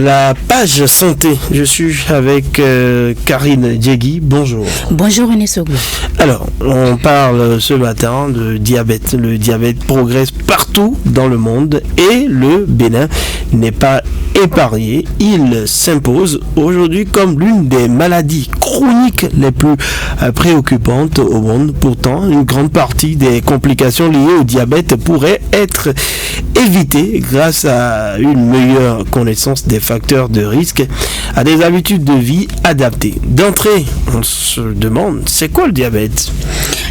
La page santé. Je suis avec Karine Djegui. Bonjour. Bonjour René Sogou. Alors, on parle ce matin de diabète. Le diabète progresse partout dans le monde et le Bénin n'est pas épargné. Il s'impose aujourd'hui comme l'une des maladies chroniques les plus préoccupantes au monde. Pourtant, une grande partie des complications liées au diabète pourrait être évitées grâce à une meilleure connaissance des facteurs de risque, à des habitudes de vie adaptées. D'entrée, on se demande, c'est quoi le diabète ?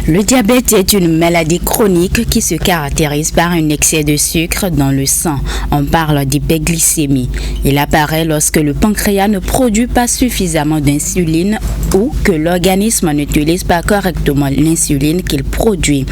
Le diabète est une maladie chronique qui se caractérise par un excès de sucre dans le sang. On parle d'hyperglycémie. Il apparaît lorsque le pancréas ne produit pas suffisamment d'insuline ou que l'organisme n'utilise pas correctement l'insuline qu'il produit.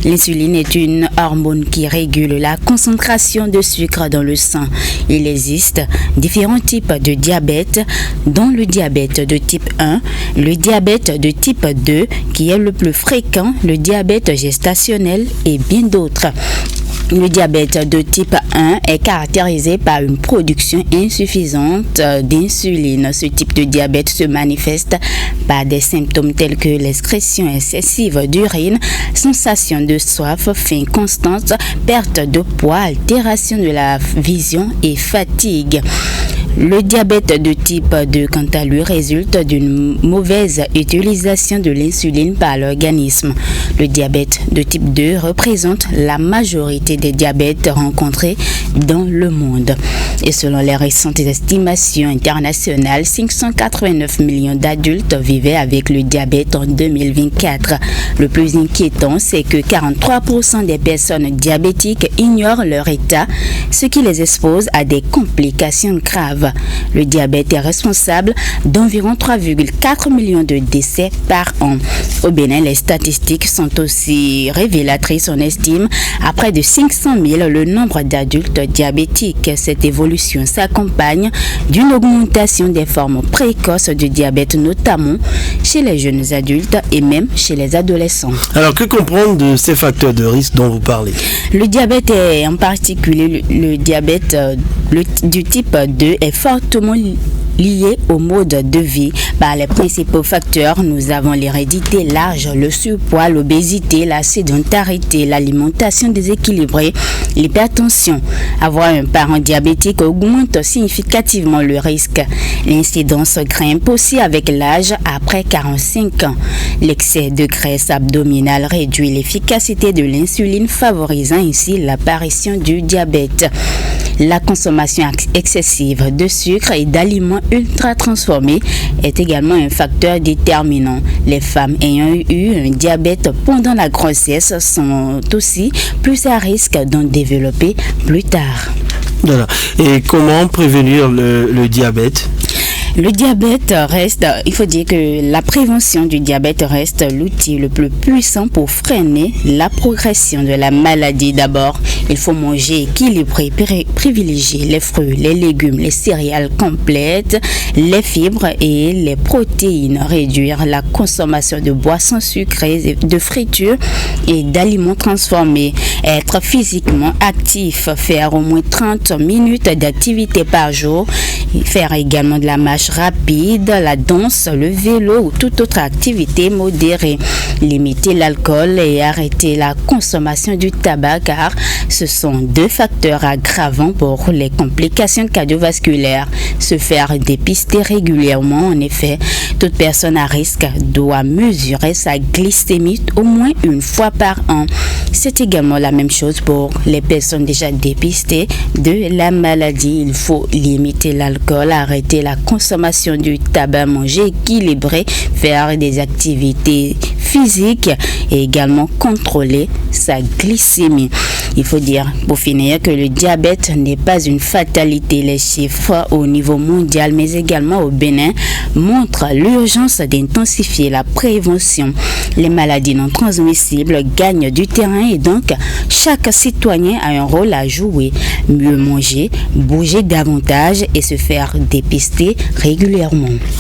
L'insuline est une hormone qui régule la concentration de sucre dans le sang. Il existe différents types de diabète, dont le diabète de type 1, le diabète de type 2, qui est le plus fréquent, le diabète gestationnel et bien d'autres. Le diabète de type 1 est caractérisé par une production insuffisante d'insuline. Ce type de diabète se manifeste par des symptômes tels que l'excrétion excessive d'urine, sensation de soif, faim constante, perte de poids, altération de la vision et fatigue. Le diabète de type 2, quant à lui, résulte d'une mauvaise utilisation de l'insuline par l'organisme. Le diabète de type 2 représente la majorité des diabètes rencontrés dans le monde. Et selon les récentes estimations internationales, 589 millions d'adultes vivaient avec le diabète en 2024. Le plus inquiétant, c'est que 43% des personnes diabétiques ignorent leur état, ce qui les expose à des complications graves. Le diabète est responsable d'environ 3,4 millions de décès par an. Au Bénin, les statistiques sont aussi révélatrices. On estime à près de 500 000 le nombre d'adultes diabétiques. Cette évolution s'accompagne d'une augmentation des formes précoces du diabète, notamment chez les jeunes adultes et même chez les adolescents. Alors, que comprendre de ces facteurs de risque dont vous parlez ? Le diabète est en particulier le diabète du type 2 est fortement lié au mode de vie. Par les principaux facteurs, nous avons l'hérédité, l'âge, le surpoids, l'obésité, la sédentarité, l'alimentation déséquilibrée, l'hypertension. Avoir un parent diabétique augmente significativement le risque. L'incidence grimpe aussi avec l'âge après 45 ans. L'excès de graisse abdominale réduit l'efficacité de l'insuline, favorisant ainsi l'apparition du diabète. La consommation excessive de sucre et d'aliments ultra transformés est également un facteur déterminant. Les femmes ayant eu un diabète pendant la grossesse sont aussi plus à risque d'en développer plus tard. Voilà. Et comment prévenir le diabète ? Le diabète reste, il faut dire que la prévention du diabète reste l'outil le plus puissant pour freiner la progression de la maladie. D'abord, il faut manger équilibré, privilégier les fruits, les légumes, les céréales complètes, les fibres et les protéines, réduire la consommation de boissons sucrées, de fritures et d'aliments transformés, être physiquement actif, faire au moins 30 minutes d'activité par jour, faire également de la marche rapide, la danse, le vélo ou toute autre activité modérée. Limiter l'alcool et arrêter la consommation du tabac car ce sont deux facteurs aggravants pour les complications cardiovasculaires. Se faire dépister régulièrement, en effet, toute personne à risque doit mesurer sa glycémie au moins une fois par an. C'est également la même chose pour les personnes déjà dépistées de la maladie. Il faut limiter l'alcool, arrêter la consommation du tabac, manger équilibré, faire des activités physiques et également contrôler sa glycémie. Il faut dire, pour finir, que le diabète n'est pas une fatalité. Les chiffres au niveau mondial, mais également au Bénin, montrent l'urgence d'intensifier la prévention. Les maladies non transmissibles gagnent du terrain et donc chaque citoyen a un rôle à jouer. Mieux manger, bouger davantage et se faire dépister régulièrement.